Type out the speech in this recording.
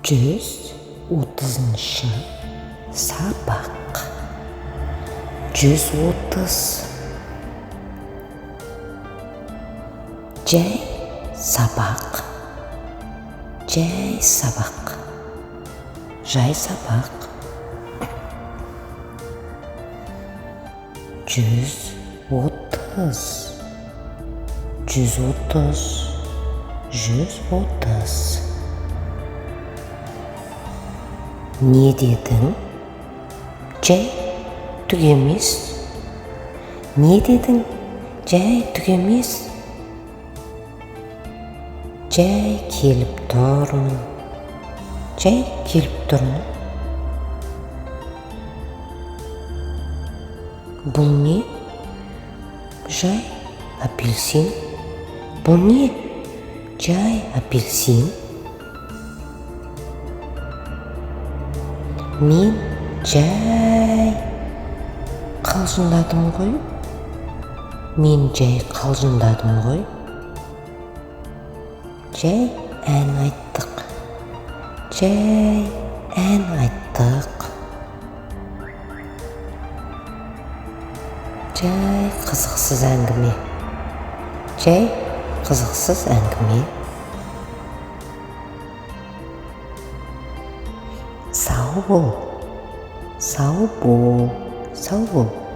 130 сабақ. 130 жай сабақ. Жай сабақ. Жай сабақ. 130 130 130. Не дедің? Жай түк емес. Не дедің? Жай түк емес. Жай келіп тұрмын. Жай келіп тұрмын. Бұл не? Жай апельсин. Бұл не? Жай апельсин. Мен жай қалжыңдадым ғой. Мен жай қалжыңдадым ғой. Жай ән айттық. Жай ән айттық. Жай қызықсыз әңгіме. Жай қызықсыз әңгіме. Сау бол. Сау бол. Сау бол.